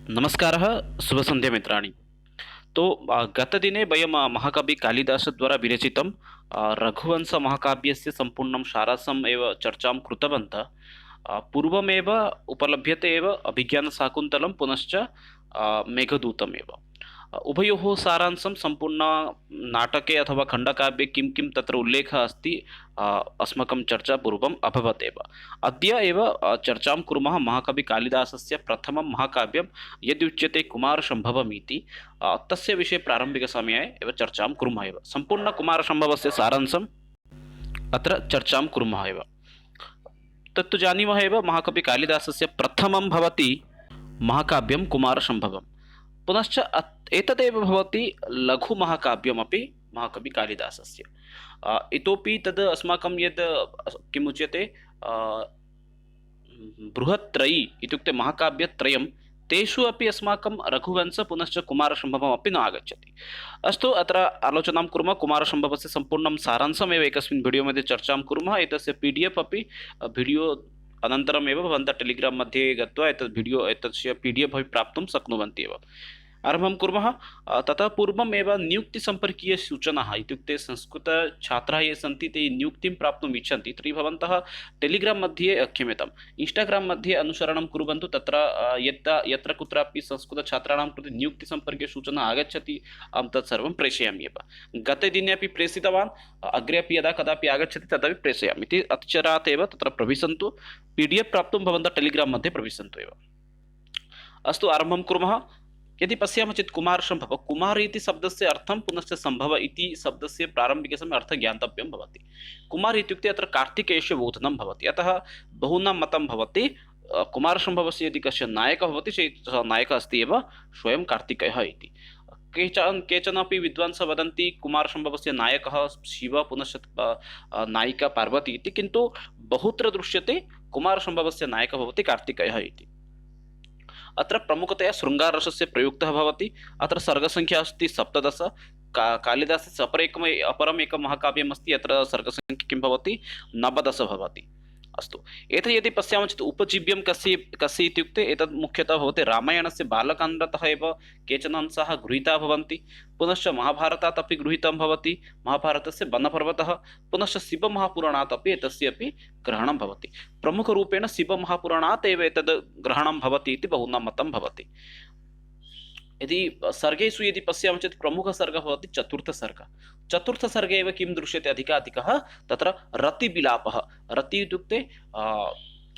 नमस्कारः शुभसन्ध्या मित्राणि। तो गतदिने वयं महाकवि कालिदासद्वारा विरचितं रघुवंशमहाकाव्यस्य सम्पूर्णं सारांशम् एव चर्चां कृतवन्तः। पूर्वमेव उपलभ्यते एव अभिज्ञानशाकुन्तलं पुनश्च मेघदूतमेव। उभयोः सारांशं सम्पूर्णनाटके अथवा खण्डकाव्ये किं किं तत्र उल्लेखः अस्ति, अस्माकं चर्चा पूर्वम् अभवत् एव। अद्य एव चर्चां कुर्मः महाकविकालिदासस्य प्रथमं महाकाव्यं यद्युच्यते कुमारसम्भवमिति। तस्य विषये प्रारम्भिकसमये एव चर्चां कुर्मः एव। सम्पूर्णकुमारसम्भवस्य सारांशम् अत्र चर्चां कुर्मः एव। तत्तु जानीमः एव, महाकविकालिदासस्य प्रथमं भवति महाकाव्यं कुमारसम्भवं। पुनश्च एतदेव भवति लघुमहाकाव्यमपि महाकविकालिदासस्य। इतोपि तद् अस्माकं यद् किमुच्यते बृहत्त्रयी इत्युक्ते महाकाव्यत्रयं, तेषु अपि अस्माकं रघुवंश पुनश्च कुमारसम्भवमपि न आगच्छति। अस्तु, अत्र आलोचनां कुर्मः। कुमारसम्भवस्य सम्पूर्णं सारांशमेव एकस्मिन् वीडियो मध्ये चर्चां कुर्मः। एतस्य PDF अपि वीडियो अनन्तरमेव भवन्तः टेलिग्राम् मध्ये गत्वा एतत् वीडियो एतस्य PDF अपि प्राप्तुं शक्नुवन्ति एव। आरम्भं कुर्मः। ततः पूर्वमेव नियुक्तिसम्पर्कीयसूचनाः, इत्युक्ते संस्कृतछात्राः ये सन्ति ते नियुक्तिं प्राप्तुम् इच्छन्ति तर्हि भवन्तः टेलिग्राम् मध्ये, क्षम्यताम्, इन्स्टाग्राम् मध्ये अनुसरणं कुर्वन्तु। तत्र यत्र कुत्रापि संस्कृतछात्राणां कृते नियुक्तिसम्पर्कीयसूचना आगच्छति, अहं तत्सर्वं प्रेषयामि एव। गतदिने अपि प्रेषितवान्, अग्रे अपि यदा कदापि आगच्छति तदपि प्रेषयामि इति अचिरात् एव तत्र प्रविशन्तु। PDF प्राप्तुं भवन्तः टेलिग्राम् मध्ये प्रविशन्तु एव। अस्तु, आरम्भं कुर्मः। यदि पश्यामः चेत् कुमारसम्भव, कुमार इति शब्दस्य अर्थं पुनश्च सम्भव इति शब्दस्य प्रारम्भिकसमये अर्थः ज्ञातव्यं भवति। कुमार इत्युक्ते अत्र कार्तिकेयस्य बोधनं भवति। अतः बहूनां मतं भवति कुमारसम्भवस्य यदि कश्चन नायकः भवति चेत् सः नायकः अस्ति एव स्वयं कार्तिकेयः इति। केचन अपि विद्वांसः वदन्ति कुमारसम्भवस्य नायकः शिवः पुनश्च नायिका पार्वती इति, किन्तु बहुत्र दृश्यते कुमारसम्भवस्य नायकः भवति कार्तिकेयः इति। अत्र प्रमुखतया शृङ्गाररसस्य प्रयुक्तः भवति। अत्र सर्गसङ्ख्या अस्ति 17। कालिदासस्य अपरम् एकं महाकाव्यमस्ति, अत्र सर्गसङ्ख्या किं भवति, 19 भवति। अस्तु, एतत् यदि पश्यामः चेत् उपजीव्यं कस्य इत्युक्ते एतत् मुख्यतः भवति रामायणस्य बालकाण्डतः एव केचन अंशाः गृहीताः भवन्ति। पुनश्च महाभारतात् अपि गृहीतं भवति, महाभारतस्य वनपर्वतः। पुनश्च शिवमहापुराणात् अपि एतस्य अपि ग्रहणं भवति। प्रमुखरूपेण शिवमहापुराणात् एव एतद् ग्रहणं भवति इति बहूनां मतं भवति। यदि सर्गेषु यदि पश्यामः चेत् प्रमुखसर्गः भवति चतुर्थसर्गः। चतुर्थसर्गे एव किं दृश्यते अधिकाधिकः, तत्र रतिविलापः। रति इत्युक्ते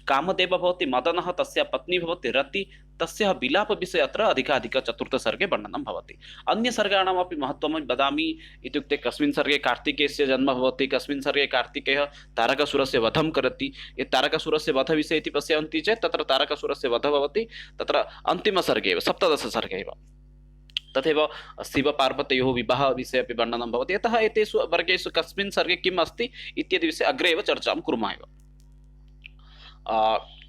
कामदेवः भवति मदनः, तस्य पत्नी भवति रति, तस्याः विलापविषये अत्र अधिकाधिक चतुर्थसर्गे वर्णनं भवति। अन्यसर्गाणामपि महत्त्वं वदामि। इत्युक्ते कस्मिन् सर्गे कार्तिकेयस्य जन्म भवति, कस्मिन् सर्गे कार्तिकेयः तारकासुरस्य वधं करोति। यत् तारकासुरस्य वधविषये इति पश्यन्ति चेत् तत्र तारकासुरस्य वधः भवति तत्र अन्तिमसर्गे एव, 17 एव। तथैव शिवपार्वतयोः विवाहविषये अपि वर्णनं भवति। यतः एतेषु वर्गेषु कस्मिन् सर्गे किम् अस्ति इत्यादि विषये अग्रे एव चर्चां कुर्मः एव।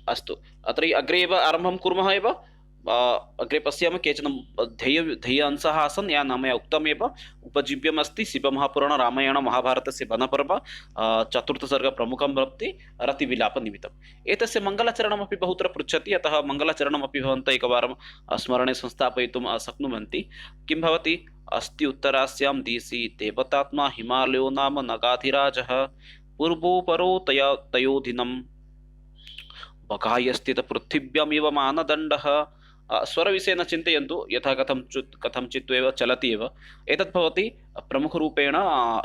अस्तु, अत्र अग्रे एव आरम्भं कुर्मः एव। अग्रे पश्यामः केचन ध्येय अंशाः आसन्, या नाम उक्तमेव। उपजीव्यम् अस्ति शिवमहापुराण, रामायण, महाभारतस्य वनपर्व। चतुर्थसर्गः प्रमुखं भवति रतिविलापनिमित्तम्। एतस्य मङ्गलाचरणमपि बहुत्र पृच्छति, अतः मङ्गलाचरणमपि भवन्तः एकवारं स्मरणे संस्थापयितुं शक्नुवन्ति। किं भवति, अस्ति उत्तरास्यां दिशि देवतात्मा हिमालयो नाम नगाधिराजः, पूर्वोपरो तयोधिनं बकायस्थित पृथिव्यामिव मानदण्डः। स्वरविषये न चिन्तयन्तु, यथा कथञ्चित् एव चलति एव। एतत् भवति प्रमुखरूपेण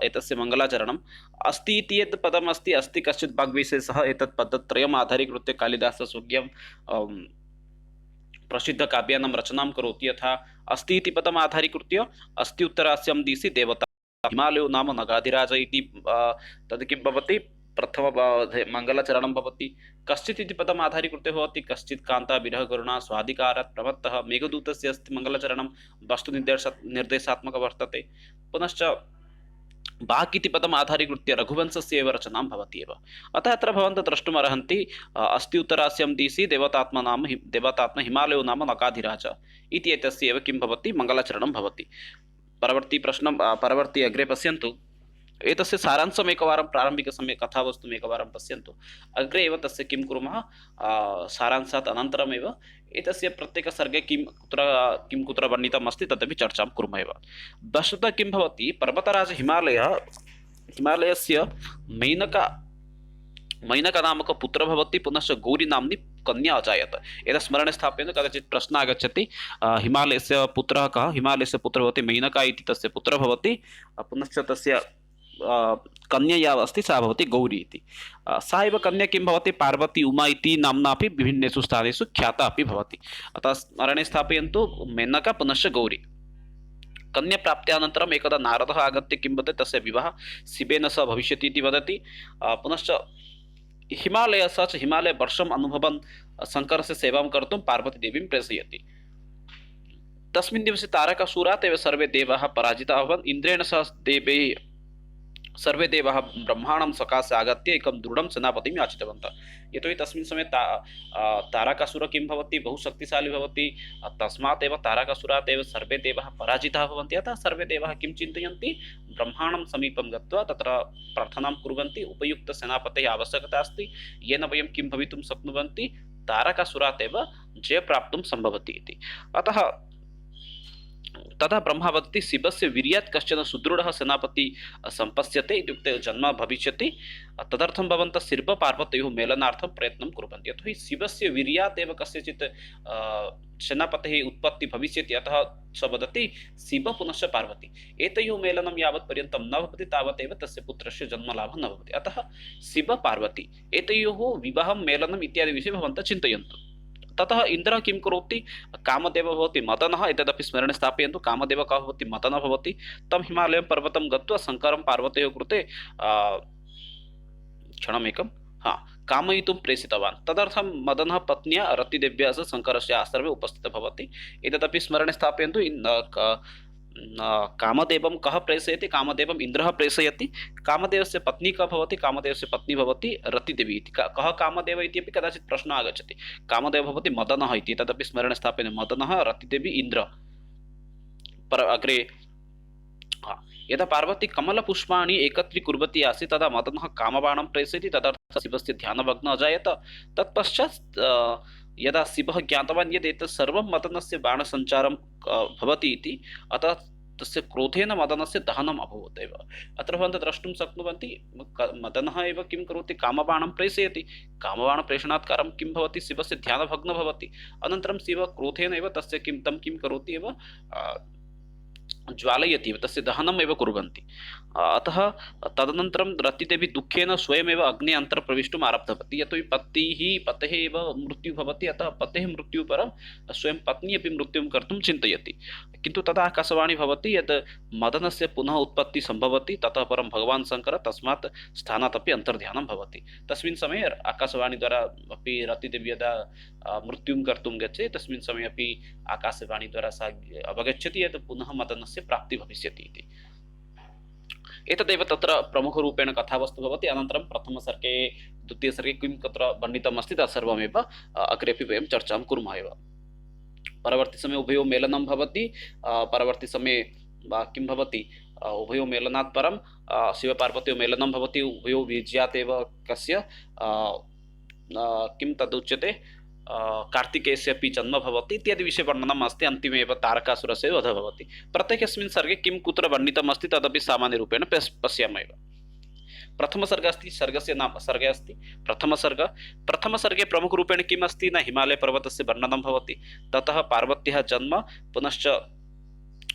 एतस्य मङ्गलाचरणम्। अस्ति इति यत् पदम् अस्ति, अस्ति कश्चित् वाग्विशेषः, एतत् पदत्रयम् आधारीकृत्य कालिदासः स्वकीयं प्रसिद्धकाव्यानां रचनां करोति। यथा अस्ति इति पदम् आधारीकृत्य अस्ति उत्तरास्यां दिशि देवता हिमालयो नाम नगाधिराज इति, तद् किं भवति, प्रथम मङ्गलाचरणं भवति। कश्चित् इति पदम् आधारीकृत्य भवति, कश्चित् कान्ता विरह करुणा स्वाधिकारात् प्रवृत्तः। मेघदूतस्य अस्ति मङ्गलाचरणं, वस्तुनिर्देशात्मकः वर्तते। पुनश्च वाक् इति पदम् आधारीकृत्य रघुवंशस्य एव रचनां भवति एव। अतः अत्र भवन्तः द्रष्टुमर्हन्ति, अस्ति उत्तरास्यां दिशि देवतात्मा हिमालयो नाम नगाधिराज इति एतस्य एव किं भवति, मङ्गलाचरणं भवति। परवर्ती अग्रे पश्यन्तु। एतस्य सारांशम् एकवारं प्रारम्भिकसमये कथावस्तुम् एकवारं पश्यन्तु। अग्रे एव तस्य किं कुर्मः, सारांशात् अनन्तरमेव एतस्य प्रत्येकसर्गे किं कुत्र वर्णितम् अस्ति तदपि चर्चां कुर्मः एव। वस्तुतः किं भवति, पर्वतराज हिमालयस्य मैनक नामक पुत्र भवति, पुनश्च गौरी नाम्नी कन्या अजायत। एतत् स्मरणे स्थापयन्तु, कदाचित् प्रश्नः आगच्छति, हिमालयस्य पुत्रः कः? हिमालयस्य पुत्रः भवति मेनका इति तस्य पुत्रः भवति, पुनश्च तस्य कन्या या अस्ति सा भवति गौरी इति। सा एव कन्या किं भवति, पार्वती उमा इति नाम्ना अपि विभिन्नेषु स्थानेषु ख्याता अपि भवति। अतः स्मरणे स्थापयन्तु, मेनका पुनश्च गौरी। कन्याप्राप्त्यानन्तरम् एकदा नारदः आगत्य किं वदति, तस्य विवाहः शिवेन सह भविष्यति इति वदति। पुनश्च हिमालय वर्षम् अनुभवन् शङ्करस्य सेवां कर्तुं पार्वतीदेवीं प्रेषयति। तस्मिन् दिवसे तारकासुरात् एव सर्वे देवाः पराजिताः अभवन्। इन्द्रेण सह सर्वे देवाः ब्रह्माणं सकाशे आगत्य एकं दृढं सेनापतिं याचितवन्तः। यतोहि तस्मिन् समये तारकासुरः किं भवति, बहु शक्तिशाली भवति। तस्मात् एव तारकासुरात् एव सर्वे देवाः पराजिताः भवन्ति। अतः सर्वे देवाः किं चिन्तयन्ति, ब्रह्माणं समीपं गत्वा तत्र प्रार्थनां कुर्वन्ति, उपयुक्तसेनापतेः आवश्यकता अस्ति, येन वयं किं भवितुं शक्नुवन्ति, तारकासुरात् एव जयप्राप्तुं सम्भवति इति। अतः तदा ब्रह्मा वदति, शिवस्य वीर्यात् कश्चन सुदृढः सेनापति सम्पश्यते, इत्युक्ते जन्म भविष्यति। तदर्थं भवन्तः शिव-पार्वत्योः मेलनार्थं प्रयत्नं कुर्वन्ति। यतोहि शिवस्य वीर्यात् एव कस्यचित् सेनापतेः उत्पत्ति भविष्यति। अतः स वदति, शिव पुनश्च पार्वती, एतयोः मेलनं यावत् पर्यन्तं न भवति तावदेव तस्य पुत्रस्य जन्मलाभः न भवति। अतः शिव-पार्वती एतयोः विवाहं, मेलनम् इत्यादि विषये भवन्तः चिन्तयन्तु। ततः इन्द्रः किं करोति, कामदेवः भवति मदनः, एतदपि स्मरणे स्थापयन्तु। कामदेवः कः भवति, मदनः भवति। तं हिमालयं पर्वतं गत्वा शङ्करं पार्वत्योः कृते क्षणमेकं कामयितुं प्रेषितवान्। तदर्थं मदनः पत्न्या रतिदेव्या सह शङ्करस्य आश्रमे उपस्थितः भवति। एतदपि स्मरणे स्थापयन्तु। कामदेवं कः प्रेषयति, कामदेवम् इन्द्रः प्रेषयति। कामदेवस्य पत्नी कः भवति, कामदेवस्य पत्नी भवति रतिदेवी इति। कः कामदेव इति अपि कदाचित् प्रश्नः आगच्छति। कामदेवः भवति मदनः इति, तदपि स्मरणे स्थापयन्तु। मदनः, रतिदेवी, इन्द्र। अग्रे यदा पार्वती कमलपुष्पाणि एकत्रीकुर्वती आसीत्, तदा मदनः कामबाणं प्रेषयति। तदर्थं शिवस्य ध्यानभग्नः अजायत। तत्पश्चात् यदा शिवः ज्ञातवान् यत् एतत् सर्वं मदनस्य बाणसञ्चारं भवति इति, अतः तस्य क्रोधेन मदनस्य दहनम् अभवत् एव। अत्र भवन्तः द्रष्टुं शक्नुवन्ति, मदनः एव किं करोति, कामबाणं प्रेषयति। कामबाणप्रेषणात् कारं किं भवति, शिवस्य ध्यानभग्नः भवति। अनन्तरं शिवः क्रोधेन एव तस्य तं किं करोति एव, ज्वालयति एव, तस्य दहनम् एव कुर्वन्ति। अतः तदनन्तरं रतिदेवी दुःखेन स्वयमेव अग्ने अन्तर्प्रविष्टुम् आरब्धवती। यतोहि पतेः एव मृत्युः भवति। अतः पतेः मृत्युः परं स्वयं पत्नी अपि मृत्युं कर्तुं चिन्तयति। किन्तु तदा आकाशवाणी भवति यत् मदनस्य पुनः उत्पत्तिः सम्भवति। ततः परं भगवान् शङ्करः तस्मात् स्थानात् अपि अन्तर्ध्यानं भवति। तस्मिन् समये आकाशवाणीद्वारा अपि रतिदेवी यदा मृत्युं कर्तुं गच्छति, तस्मिन् समये अपि आकाशवाणीद्वारा सा अवगच्छति यत् पुनः मदनस्य प्राप्तिः भविष्यति इति। एतदेव तत्र प्रमुखरूपेण कथावस्तु भवति। अनन्तरं प्रथमसर्गे, द्वितीयसर्गे किं तत्र वर्णितम् अस्ति तत्सर्वमेव अग्रेपि वयं चर्चां कुर्मः एव। परवर्ती समये उभयोः मेलनं भवति। परवर्ती समये किं भवति, उभयोः मेलनात् परं शिवपार्वत्योः मेलनं भवति। उभयोः वीर्यात् एव कस्य किं तदुच्यते, कार्तिकेयस्य अपि जन्म भवति इत्यादि विषये वर्णनम् अस्ति। अन्तिमे एव तारकासुरस्य वधः भवति। प्रत्येकस्मिन् सर्गे किं कुत्र वर्णितम् अस्ति तदपि सामान्यरूपेण पश्यामः एव। प्रथमसर्गः अस्ति, सर्गस्य नाम सर्गे अस्ति प्रथमसर्गे प्रमुखरूपेण किम् अस्ति न, हिमालयपर्वतस्य वर्णनं भवति। ततः पार्वत्याः जन्म, पुनश्च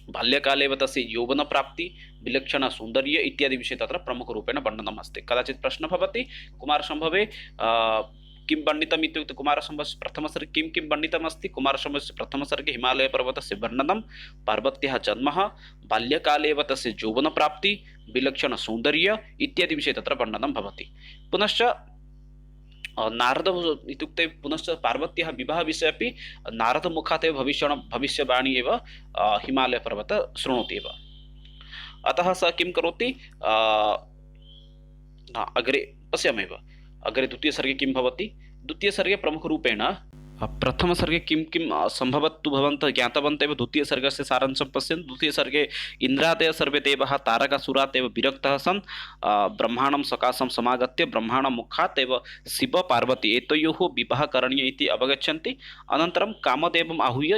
बाल्यकाले एव तस्य यौवनप्राप्ति, विलक्षणसौन्दर्य इत्यादि विषये तत्र प्रमुखरूपेण वर्णनम् अस्ति। कदाचित् प्रश्नः भवति, कुमारसम्भवे किं वर्णितम् इत्युक्ते कुमारसम्भवस्य प्रथमसर्गे किं किं वर्णितम् अस्ति। कुमारसम्भवस्य प्रथमसर्गे हिमालयपर्वतस्य वर्णनं, पार्वत्याः जन्म, बाल्यकाले एव तस्य यौवनप्राप्ति, विलक्षणसौन्दर्य इत्यादि विषये तत्र वर्णनं भवति। पुनश्च नारद इत्युक्ते पुनश्च पार्वत्याः विवाहविषये अपि नारदमुखात् एव भविष्यवाणी एव हिमालयपर्वत शृणोति एव। अतः सः किं करोति, अग्रे पश्यामः एव। अग्रे द्वितीयसर्गे किं भवति, द्वितीयसर्गे प्रमुखरूपेण प्रथमसर्गे किं किं सम्भवत्तु भवन्तः ज्ञातवन्तः एव। द्वितीयसर्गस्य सारांशं पश्यन्तु। द्वितीयसर्गे इन्द्रादयः सर्वे देवाः तारकासुरात् एव विरक्तः सन् ब्रह्माणं सकाशं समागत्य ब्रह्माणमुखात् एव शिवपार्वती एतयोः विवाहः करणीयः इति अवगच्छन्ति। अनन्तरं कामदेवम् आहूय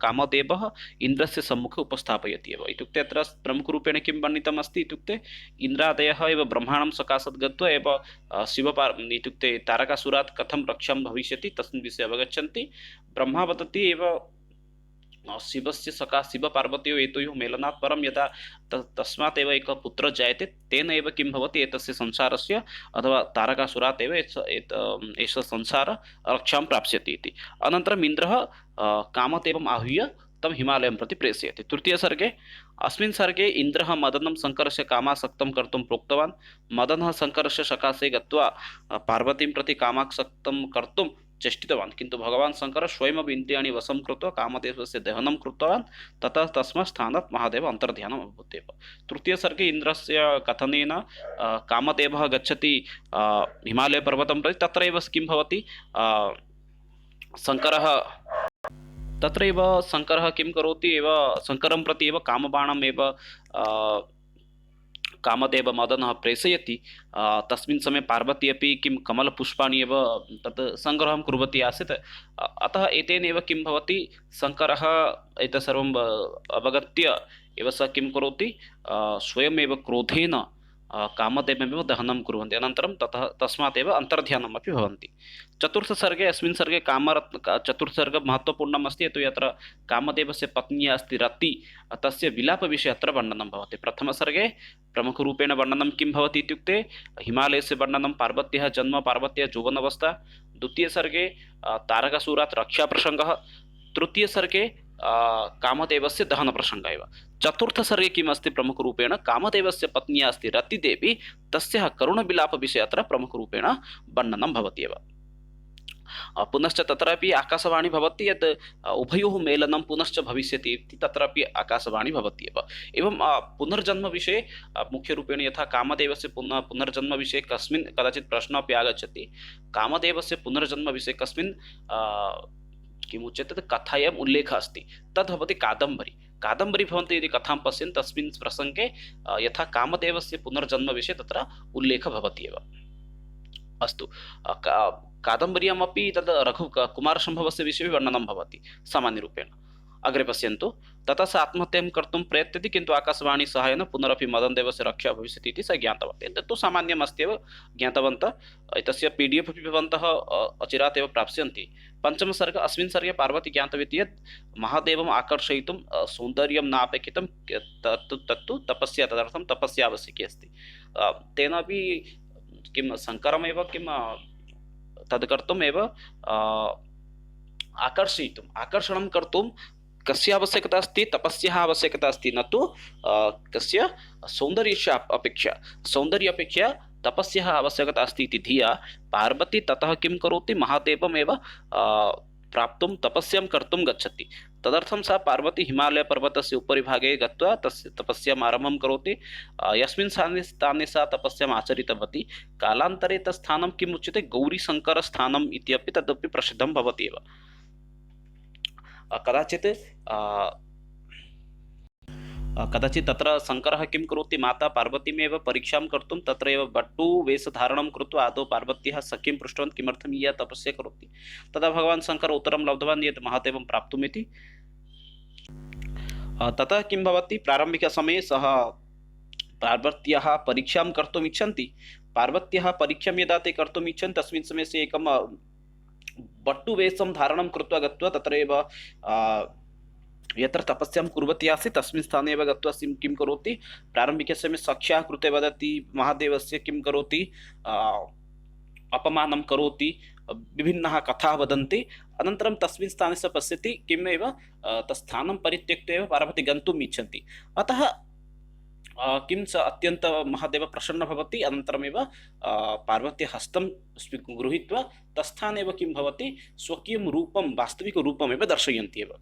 कामदेवः इन्द्रस्य सम्मुखे उपस्थापयति एव। इत्युक्ते अत्र प्रमुखरूपेण किं वर्णितमस्ति इत्युक्ते इन्द्रादयः एव ब्रह्माणं सकाशात् गत्वा एव इत्युक्ते तारकासुरात् कथं रक्षां भविष्यति तस्मिन् विषये अवगच्छन्ति। ब्रह्मा वदति एव शिवस्य सखा शिवपार्वत्योः एतयोः मेलनात् परं यदा तस्मात् एव एकः पुत्रः जायते तेन एव किं भवति एतस्य संसारस्य अथवा तारकासुरात् एव एषः संसारः रक्षां प्राप्स्यति इति। अनन्तरम् इन्द्रः कामदेवम् आहूय तं हिमालयं प्रति प्रेषयति। तृतीयसर्गे अस्मिन् सर्गे इन्द्रः मदनं शङ्करस्य कामासक्तं कर्तुं प्रोक्तवान्। मदनः शङ्करस्य सकाशे गत्वा पार्वतीं प्रति कामासक्तं कर्तुं चेष्टितवान्, किन्तु भगवान् शङ्करः स्वयमपि इन्द्रियाणि वशं कृत्वा कामदेवस्य दहनं कृतवान्। ततः तस्मात् स्थानात् महादेवः अन्तर्ध्यानम् अभूत् एव। तृतीयसर्गे इन्द्रस्य कथनेन कामदेवः गच्छति हिमालयपर्वतं प्रति। तत्रैव किं भवति शङ्करः तत्रैव शङ्करः किं करोति एव शङ्करं प्रति एव कामबाणम् एव कामदेव मदनः प्रेषयति। तस्मिन् समये पार्वती अपि किं कमलपुष्पाणि एव तत् सङ्ग्रहं कुर्वती आसीत्। अतः एतेन एव किं भवति शङ्करः एतत् सर्वम् अवगत्य एव सः किं करोति स्वयमेव क्रोधेन कामदेवमेव दहनं कुर्वन्ति। अनन्तरं तस्मात् एव अन्तर्ध्यानमपि भवन्ति। चतुर्थसर्गे अस्मिन् सर्गे चतुर्थसर्गः महत्त्वपूर्णम् अस्ति। यतो हि अत्र कामदेवस्य पत्नी अस्ति रति, तस्य विलापविषये अत्र वर्णनं भवति। प्रथमसर्गे प्रमुखरूपेण वर्णनं किं भवति इत्युक्ते हिमालयस्य वर्णनं, पार्वत्याः जन्म, पार्वत्याः यौवनावस्था। द्वितीयसर्गे तारकासुरात् रक्षाप्रसङ्गः। तृतीयसर्गे कामदेवस्य दहनप्रसङ्गः एव। चतुर्थसर्गे किम् अस्ति प्रमुखरूपेण कामदेवस्य पत्नी अस्ति रतिदेवी, तस्याः करुणविलापविषये अत्र प्रमुखरूपेण वर्णनं भवति एव। पुनश्च तत्रापि आकाशवाणी भवति यत् उभयोः मेलनं पुनश्च भविष्यति इति तत्रापि आकाशवाणी भवति एव। एवं पुनर्जन्मविषये मुख्यरूपेण यथा कामदेवस्य पुनर्जन्मविषये कस्मिन् कदाचित् प्रश्नः अपि आगच्छति। कामदेवस्य पुनर्जन्मविषये कस्मिन् किमुच्यते कथायाम् उल्लेखः अस्ति, तद् भवति कादम्बरी। कादम्बरी भवन्ति यदि कथां पश्यन्ति तस्मिन् प्रसङ्गे यथा कामदेवस्य पुनर्जन्मविषये तत्र उल्लेखः भवति एव। अस्तु, कादम्बर्यामपि तद् कुमारसम्भवस्य विषये वर्णनं भवति सामान्यरूपेण। अग्रे पश्यन्तु। ततः सः आत्महत्यां कर्तुं प्रयतते, किन्तु आकाशवाणी सहायेन पुनरपि मदनदेवस्य रक्षा भविष्यति इति सः ज्ञातवान्। एतत् तु सामान्यम् अस्त्येव, ज्ञातवन्तः। एतस्य PDF अपि भवन्तः अचिरात् एव प्राप्स्यन्ति। पञ्चमसर्ग अस्मिन् सर्गे पार्वती ज्ञातवती यत् महादेवम् आकर्षयितुं सौन्दर्यं नापेक्षितं, तत्तु तपस्या, तदर्थं तपस्या आवश्यकी अस्ति। तेनापि किं शङ्करमेव किं तद् कर्तुम् एव आकर्षणं कर्तुं कस्य आवश्यकता अस्ति? तपस्याः आवश्यकता अस्ति, न तु कस्य सौन्दर्यस्य अपेक्षा तपस्याः आवश्यकता अस्ति इति धिया पार्वती ततः किं करोति? महादेवमेव प्राप्तुं तपस्यां कर्तुं गच्छति। तदर्थं सा पार्वती हिमालयपर्वतस्य उपरि भागे गत्वा तस्य तपस्याम् आरम्भं करोति। यस्मिन् स्थाने सा तपस्याम् आचरितवती, कालान्तरे तत् स्थानं किम् उच्यते? गौरीशङ्करस्थानम् इत्यपि तदपि प्रसिद्धं भवति एव। कदाचित् तत्र शङ्करः किं करोति? माता पार्वतीमेव परीक्षां कर्तुं तत्रैव बट्टुवेषधारणं कृत्वा आदौ पार्वत्याः सखीं पृष्टवान् किमर्थं इयं तपस्या करोति। तदा भगवान् शङ्करः उत्तरं लब्धवान् यत् महादेवं प्राप्तुमिति। ततः किं भवति? प्रारम्भिकसमये सः पार्वत्याः परीक्षां कर्तुम् इच्छन्ति। पार्वत्याः परीक्षां यदा ते कर्तुम् इच्छन्ति तस्मिन् समये से एकं बट्टुवेषं धारणं कृत्वा गत्वा तत्रैव यत्र तपस्यां कुर्वती आसीत् तस्मिन् स्थाने एव गत्वा किं करोति? प्रारम्भिकसमये सख्याः कृते वदति, महादेवस्य किं करोति? अपमानं करोति, विभिन्नाः कथाः वदन्ति। अनन्तरं तस्मिन् स्थाने सः पश्यति किमेव तत्स्थानं परित्यक्त्वा एव पार्वती गन्तुम् इच्छन्ति। अतः किं स अत्यन्त महादेव प्रसन्न भवति। अनन्तरमेव पार्वत्याः हस्तं गृहीत्वा तत्स्थाने एव किं भवति? स्वकीयं रूपं, वास्तविकरूपमेव दर्शयन्ति एव।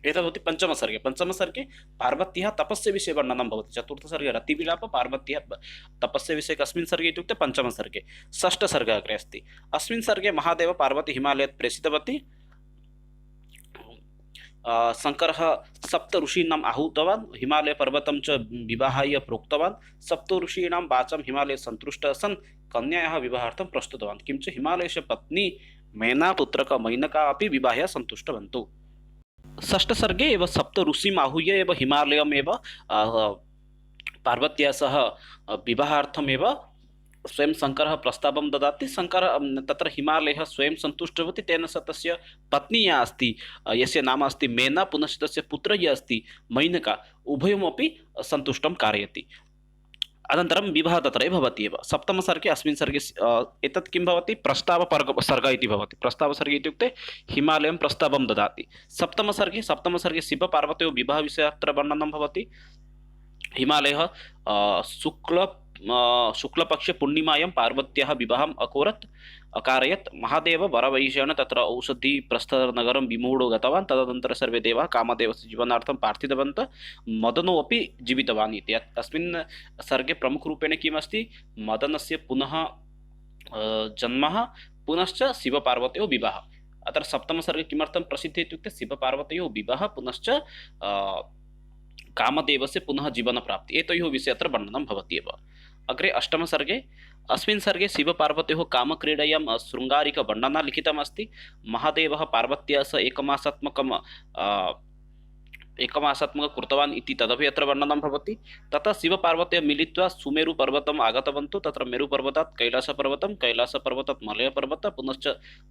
एतद् भवति पञ्चमसर्गे। पञ्चमसर्गे पार्वत्याः तपस्य विषये वर्णनं भवति। चतुर्थसर्गे रतिविलाप, पार्वत्याः तपस्य विषये कस्मिन् सर्गे इत्युक्ते पञ्चमसर्गे। षष्ठसर्गः अग्रे अस्ति। अस्मिन् सर्गे महादेव पार्वती हिमालयात् प्रेषितवती। शङ्करः सप्त ऋषीणाम् आहूतवान्, हिमालयपर्वतं च विवाहाय प्रोक्तवान्। सप्त ऋषीणां वाचं हिमालये सन्तुष्टः सन् कन्यायाः विवाहार्थं प्रस्तुतवान्। किञ्च हिमालयस्य पत्नी मैनापुत्रक मैनका अपि विवाहाय सन्तुष्टवन्तौ। षष्ठसर्गे एव सप्त ऋषिम् आहूय एव हिमालयमेव पार्वत्या सह विवाहार्थमेव स्वयं शङ्करः प्रस्तावं ददाति। शङ्करः तत्र हिमालयः स्वयं सन्तुष्टः भवति, तेन सह तस्य पत्नी या अस्ति, यस्य नाम अस्ति मेना, पुनश्च तस्य पुत्रः यः अस्ति मैनका, उभयमपि सन्तुष्टं कारयति। अनन्तरं विवाहः तत्र एव भवति एव। सप्तमसर्गे अस्मिन् सर्गे एतत् किं भवति, प्रस्तावपर्ग इति भवति। प्रस्तावसर्गे इत्युक्ते हिमालयं प्रस्तावं ददाति। सप्तमसर्गे शिवपार्वत्योः विवाहविषये अत्र वर्णनं भवति। हिमालयः शुक्लपक्षे पूर्णिमायां पार्वत्याः विवाहम् अकारयत्। महादेव वरवैषेण तत्र औषधिप्रस्थनगरं विमूढो गतवान्। तदनन्तरं सर्वे देवाः कामदेवस्य जीवनार्थं प्रार्थितवन्तः। मदनो अपि जीवितवान् इति। अस्मिन् सर्गे प्रमुखरूपेण किमस्ति, मदनस्य पुनः जन्म, पुनश्च शिवपार्वत्योः विवाहः। अत्र सप्तमसर्गे किमर्थं प्रसिद्धः इत्युक्ते शिवपार्वत्योः विवाहः, पुनश्च कामदेवस्य पुनः जीवनप्राप्तिः, एतयोः विषये अत्र वर्णनं भवति एव। अग्रे अष्टमसर्गे, अस्मिन् सर्गे शिवपार्वत्योः कामक्रीडायां शृङ्गारिकवर्णना लिखितमस्ति। महादेवः पार्वत्या सह एकमासात्मकं कृतवान् इति तदपि अत्र वर्णनं भवति। ततः शिवपार्वत्या मिलित्वा सुमेरुपर्वतम् आगतवन्तौ। तत्र मेरुपर्वतात् कैलासपर्वतं, कैलासपर्वतात् मलयपर्वतः, पुनश्च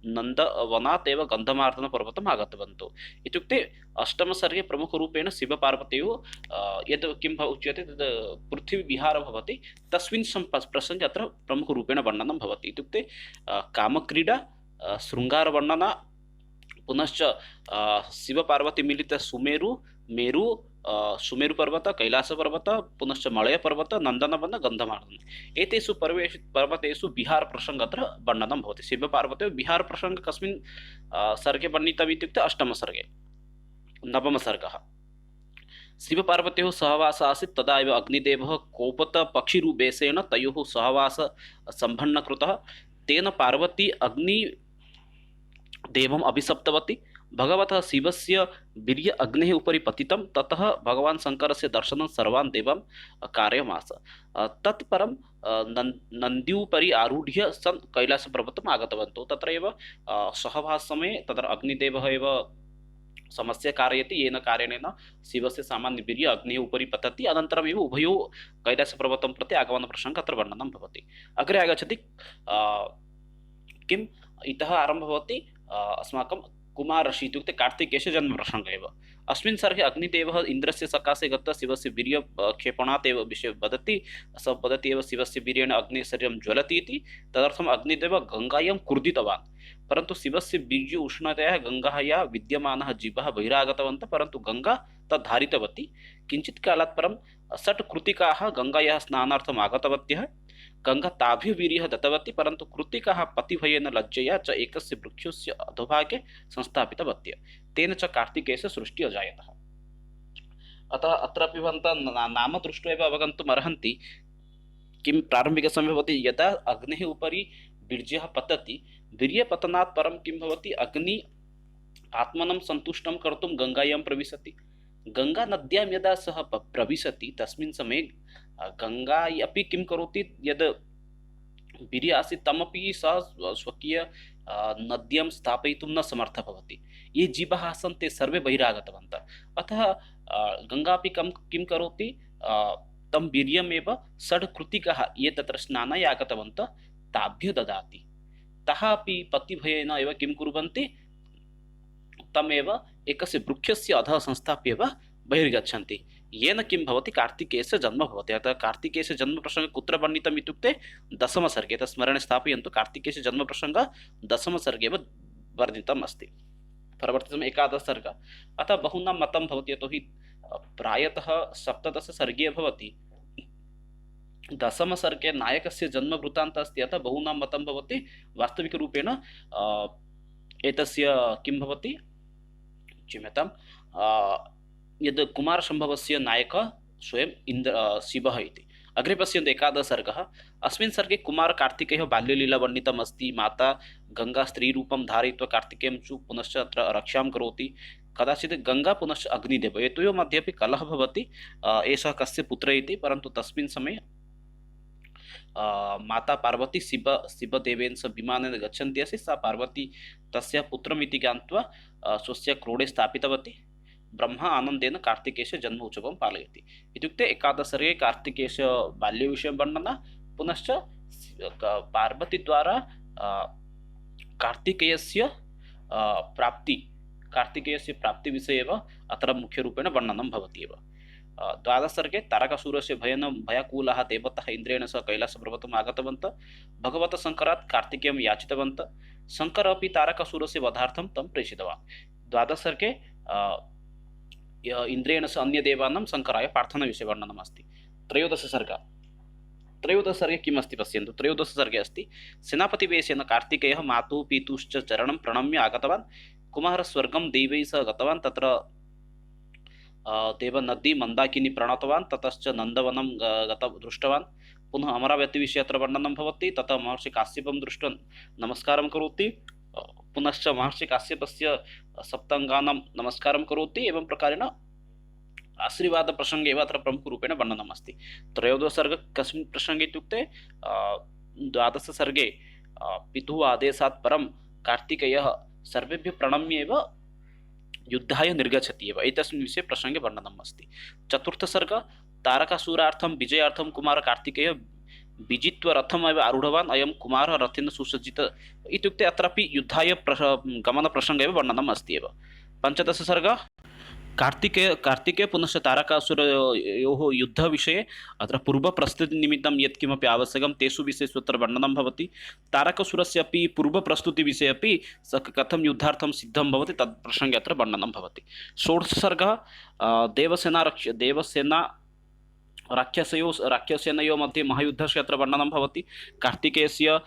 नन्दवनात् एव गन्धमार्दनपर्वतम् आगतवन्तौ। इत्युक्ते अष्टमसर्गे प्रमुखरूपेण शिवपार्वत्योः यद् किं उच्यते तद् पृथ्वीविहारः भवति, तस्मिन् प्रसङ्गे अत्र प्रमुखरूपेण वर्णनं भवति। इत्युक्ते कामक्रीडा, शृङ्गारवर्णना, पुनश्च शिवपार्वती मिलित सुमेरुपर्वत, कैलासपर्वत, पुनश्च मलयपर्वत, नन्दनवन, गन्धमार्दन, एतेषु पर्वतेषु विहारप्रसङ्गः अत्र वर्णनं भवति। शिवपार्वत्योः विहारप्रसङ्गः कस्मिन् सर्गे वर्णितम् इत्युक्ते अष्टमसर्गे। नवमसर्गः, शिवपार्वत्योः सहवासः आसीत्। तदा एव अग्निदेवः कोपतपक्षिरूपेण तयोः सहवासः सम्पन्नः कृतः। तेन पार्वती अग्निदेवम् अभिशप्तवती। भगवतः शिवस्य वीर्य अग्नेः उपरि पतितं। ततः भगवान् शङ्करस्य दर्शनं सर्वान् देवान् कार्यमास। तत्परं नन्द्युपरि आरूढ्य सन् कैलासपर्वतम् आगतवन्तौ। तत्र एव सहवाससमये तत्र अग्निदेवः एव समस्या कारयति, येन कारणेन शिवस्य सामान्यवीर्य अग्नेः उपरि पतति। अनन्तरमेव उभयोः कैलासपर्वतं प्रति आगमनप्रसङ्गः अत्र वर्णनं भवति। अग्रे आगच्छति किम्, इतः आरम्भः भवति अस्माकं कुमारऋषि इत्युक्ते कार्तिकेयस्य जन्मप्रसङ्गः एव। अस्मिन् सर्गे अग्निदेवः इन्द्रस्य सकाशे गत्वा शिवस्य वीर्यक्षेपणात् एव विषये वदति। सः वदति एव शिवस्य वीर्येण अग्नेः शरीरं ज्वलति इति। तदर्थम् अग्निदेवः गङ्गायां कूर्दितवान्, परन्तु शिवस्य वीर्य उष्णतया गङ्गायाः विद्यमानः जीवः बहिरागतवन्तः, परन्तु गङ्गा तद् धारितवती। किञ्चित् कालात् परं षट् कृत्तिकाः गङ्गायाः स्नानार्थम् आगतवत्यः। गङ्गा ताभ्यः वीर्यः दत्तवती, परन्तु कृत्तिकाः पतिभयेन लज्जया च एकस्य वृक्षस्य अधोभागे संस्थापितवत्यः। तेन च कार्तिकेयस्य सृष्टिः अजायत। अतः अत्रापि भवन्तः नाम दृष्ट्वा एव अवगन्तुम् अर्हन्ति किं प्रारम्भिकसमये भवति, यदा अग्नेः उपरि वीर्यः पतति, वीर्यपतनात् परं किं भवति, अग्नि आत्मनं सन्तुष्टं कर्तुं गङ्गायां प्रविशति। गङ्गानद्यां यदा सः प्रविशति, तस्मिन् समये गङ्गा अपि किं करोति, यद् वीर्यः आसीत् तमपि सः स्वकीय नद्यां स्थापयितुं न समर्थः भवति। ये जीवाः आसन् ते सर्वे बहिरागतवन्तः। अतः गङ्गा अपि किं करोति, तं वीर्यमेव षड् कृत्तिकाः ये तत्र स्नानाय आगतवन्तः ताभ्यः ददाति। ताः अपि पतिभयेन एव किं कुर्वन्ति, तमेव एकस्य वृक्षस्य अधः संस्थाप्य एव बहिर्गच्छन्ति। येन किं भवति, कार्तिकेयस्य जन्म भवति। अतः कार्तिकेयस्य जन्मप्रसङ्गः कुत्र वर्णितम् इत्युक्ते दशमसर्गे। तत् स्मरणे स्थापयन्तु, कार्तिकेयस्य जन्मप्रसङ्गः दशमसर्गे एव वर्णितम् अस्ति। परवर्तितम् एकादशसर्गः। अतः बहूनां मतं भवति, यतोहि प्रायतः सप्तदशसर्गे भवति। दशमसर्गे नायकस्य जन्मवृत्तान्तः अस्ति। अतः बहूनां मतं भवति वास्तविकरूपेण एतस्य किं भवति, क्षम्यतां यद् कुमारसम्भवस्य नायकः स्वयं शिवः इति। अग्रे पश्यन्तु एकादश सर्गः। अस्मिन् सर्गे कुमारकार्तिकेयः बाल्यलीला वर्णितम् अस्ति। माता गङ्गा स्त्रीरूपं धारयित्वा कार्तिकेयं च पुनश्च अत्र रक्षां करोति। कदाचित् गङ्गा पुनश्च अग्निदेवः एतयोः मध्ये अपि कलहः भवति, एषः कस्य पुत्रः इति। परन्तु तस्मिन् समये माता पार्वती शिवदेवेन सह विमानेन गच्छन्ती आसीत्। सा पार्वती तस्य पुत्रमिति ज्ञात्वा स्वस्य क्रोडे स्थापितवती। ब्रह्मा आनन्देन कार्तिकेयस्य जन्म उत्सवं पालयति। इत्युक्ते एकादशसर्गे कार्तिकेयस्य बाल्यविषयं वर्णना, पुनश्च पार्वतीद्वारा कार्तिकेयस्य प्राप्तिविषये एव अत्र मुख्यरूपेण वर्णनं भवति एव। द्वादशसर्गे तारकासुरस्य भयाकुलाः देवताः इन्द्रेण सह कैलासपर्वतम् आगतवन्तः। भगवतः शङ्करात् कार्तिकेयं याचितवन्तः। शङ्करः अपि तारकासुरस्य वधार्थं तं प्रेषितवान्। द्वादशसर्गे इन्द्रेण सह अन्यदेवानां शङ्कराय प्रार्थनाविषये वर्णनम् अस्ति। त्रयोदशसर्गे किम् अस्ति पश्यन्तु। त्रयोदशसर्गे अस्ति सेनापतिवेशेन कार्तिकेयः मातुः पितुश्च चरणं प्रणम्य आगतवान्। कुमारः स्वर्गं दैवैः सह गतवान्। तत्र देवनदी मन्दाकिनी प्रणतवान्। ततश्च नन्दवनं दृष्टवान्। पुनः अमरावतीविषये अत्र वर्णनं भवति। ततः महर्षि काश्यपं दृष्ट्वा नमस्कारं करोति। पुनश्च महर्षि काश्यपस्य सप्ताङ्गानां नमस्कारं करोति। एवं प्रकारेण आशीर्वादप्रसङ्गे एव अत्र प्रमुखरूपेण वर्णनम् अस्ति। त्रयोदशसर्ग कस्मिन् प्रसङ्गे इत्युक्ते द्वादशसर्गे पितुः आदेशात् परं कार्तिकेयः सर्वेभ्यः प्रणम्य एव युद्धाय निर्गच्छति एव, एतस्मिन् विषये प्रसङ्गे वर्णनम् अस्ति। चतुर्थसर्ग तारकासुरार्थं विजयार्थं कुमारकार्तिकेयः विजित्वा रथमेव आरूढवान्। अयं कुमारः रथेन सुसज्जितः इत्युक्ते अत्रापि युद्धाय गमनप्रसङ्गे एव वर्णनम् अस्ति एव। पञ्चदशसर्ग कार्तिकेय पुनश्च तारकासुरयोः युद्धविषये अत्र पूर्वप्रस्तुतिनिमित्तं यत्किमपि आवश्यकं तेषु विषयेषु अत्र वर्णनं भवति। तारकासुरस्य अपि पूर्वप्रस्तुतिविषये अपि सः कथं युद्धार्थं सिद्धं भवति तत् प्रसङ्गे अत्र वर्णनं भवति। षोडशसर्गः देवसेना राक्षसयोः मध्ये महायुद्धस्य अत्र वर्णनं भवति। कार्तिकेयस्य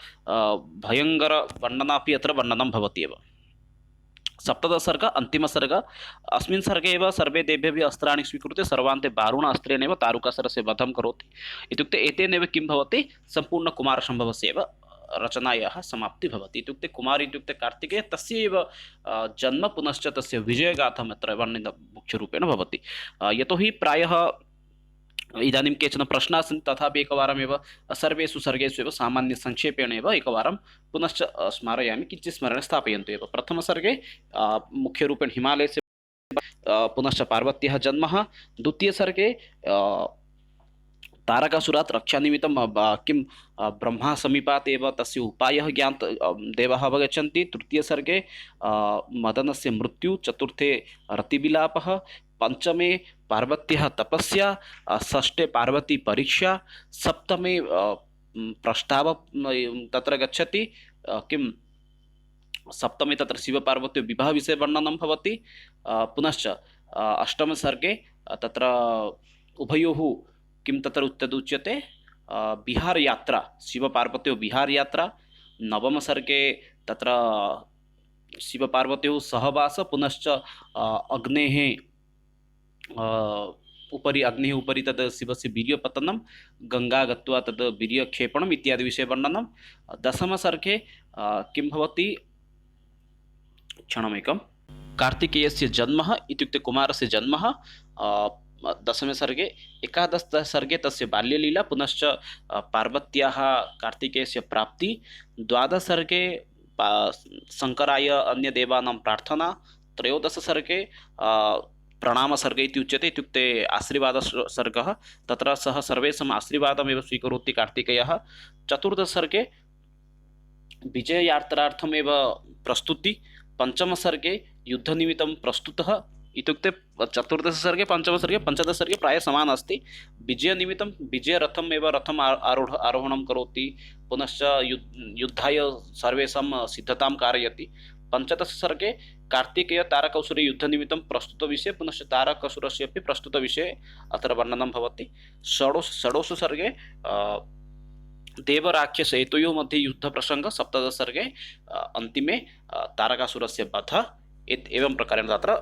भयङ्करवर्णना अपि अत्र वर्णनं भवति एव। सप्तदशसर्ग अन्तिमसर्ग। अस्मिन् सर्गे एव सर्वे देवेभ्यः अस्त्राणि स्वीकृत्य सर्वान्ते दारुणास्त्रेण एव तारकासुरस्य वधं करोति। इत्युक्ते एतेनैव किं भवति, सम्पूर्णकुमारसम्भवस्य एव रचनायाः समाप्तिः भवति। इत्युक्ते कुमार इत्युक्ते कार्तिकेय, तस्य एव जन्म पुनश्च तस्य विजयगाथाम् अत्र वर्णितं मुख्यरूपेण भवति। यतोहि प्रायः इदानीं केचन प्रश्नाः सन्ति, तथापि एकवारमेव सर्वेषु सर्गेषु एव सामान्यसंक्षेपेण एव एकवारं पुनश्च स्मारयामि, किञ्चित् स्मरणे स्थापयन्तु एव। प्रथमसर्गे मुख्यरूपेण हिमालयस्य पुनश्च पार्वत्याः जन्म। द्वितीयसर्गे तारकासुरात् रक्षानिमित्तं किं ब्रह्मा समीपात् एव तस्य उपायः देवाः अवगच्छन्ति। तृतीयसर्गे मदनस्य मृत्यु। चतुर्थे रतिविलापः। पंचमे पार्वत्याः तपस्या। षष्ठे पार्वती परीक्षा। सप्तमे प्रस्ताव तत्र गच्छति। किं सप्तमे तत्र शिवपार्वत्योः विवाहविषये वर्णनं भवति। पुनश्च अष्टमसर्गे तत्र उभयोः किं तत्र तदुच्यते विहारयात्रा, शिवपार्वत्योः विहारयात्रा। नवमसर्गे तत्र शिवपार्वत्योः सहवास, पुनश्च अग्नेः उपरि तद् शिवस्य वीर्यपतनं, गङ्गा गत्वा तद् वीर्यक्षेपणम् इत्यादि विषये वर्णनं। दशमसर्गे किं भवति, क्षणमेकं, कार्तिकेयस्य जन्म इत्युक्ते कुमारस्य जन्म। दशमे सर्गे। एकादशसर्गे तस्य बाल्यलीला, पुनश्च पार्वत्याः कार्तिकेयस्य प्राप्ति। द्वादशसर्गे शङ्कराय अन्यदेवानां प्रार्थना। त्रयोदशसर्गे प्रणामसर्ग इति उच्यते, इत्युक्ते आशीर्वादसर्गः। तत्र सः सर्वेषाम् आशीर्वादमेव स्वीकरोति कार्तिकेयः। चतुर्थसर्गे विजययात्रार्थमेव प्रस्तुति। पञ्चमसर्गे युद्धनिमित्तं प्रस्तुतः, इत्युक्ते चतुर्दशसर्गे पञ्चमसर्गे पञ्चदशसर्गे प्रायः समानम् अस्ति। विजयनिमित्तं विजयरथम् एव रथम् आरोहणं करोति, पुनश्च युद्धाय सर्वेषां सिद्धतां कारयति। पञ्चदशसर्गे कार्तिकेय तारकासुर युद्धनिमित्तं प्रस्तुतविषये, पुनश्च तारकासुरस्य अपि प्रस्तुतविषये अत्र वर्णनं भवति। षोडशसर्गे देवराक्षस एतयोः मध्ये युद्धप्रसङ्गः। सप्तदशसर्गे अन्तिमे तारकासुरस्य वध। एवं प्रकारेण तत्र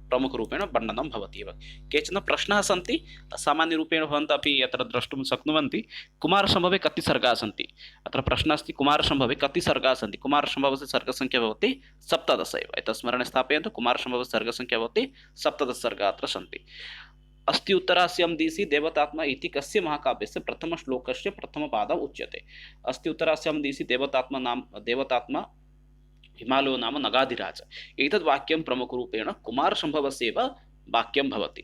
प्रमुखरूपेण वर्णनं भवति एव। केचन प्रश्नाः सन्ति सामान्यरूपेण भवन्तः अपि अत्र द्रष्टुं शक्नुवन्ति। कुमारसम्भवे कति सर्गाः सन्ति? अत्र प्रश्नः अस्ति कुमारसम्भवे कति सर्गाः सन्ति? कुमारसम्भवस्य सर्गसङ्ख्या भवति 17 एव। एतत् स्मरणे स्थापयन्तु। कुमारसम्भवस्य सर्गसङ्ख्या भवति 17 सर्गाः अत्र सन्ति। अस्ति उत्तरास्यां दिशि देवतात्मा इति कस्य महाकाव्यस्य प्रथमश्लोकस्य प्रथमपादौ उच्यते? अस्ति उत्तरास्यां दिशि देवतात्मा हिमालयो नाम नगाधिराज। एतद् वाक्यं प्रमुखरूपेण कुमारसम्भवस्यैव वाक्यं भवति।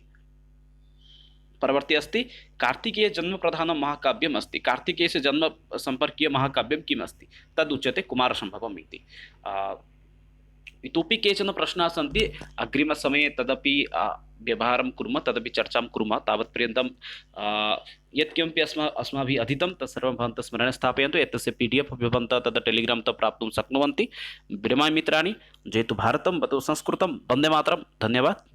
परवर्ती अस्ति कार्तिकेय जन्म प्रधानं महाकाव्यम् अस्ति। कार्तिकेयस्य जन्म सम्पर्कीय महाकाव्यं किम् अस्ति? तदुच्यते कुमारसम्भवम् इति। इतोपि केचन प्रश्नाः सन्ति अग्रिमसमये तदपि व्यवहारं कुर्मः, तदपि चर्चां कुर्मः। तावत्पर्यन्तं यत्किमपि अस्माभिः अधीतं तत्सर्वं भवन्तः स्मरणे स्थापयन्तु। एतस्य PDF अपि भवन्तः तद् टेलिग्राम् तः प्राप्तुं शक्नुवन्ति। विरमामि मित्राणि। जयतु भारतं, वतु संस्कृतं, वन्दे मातरं। धन्यवाद।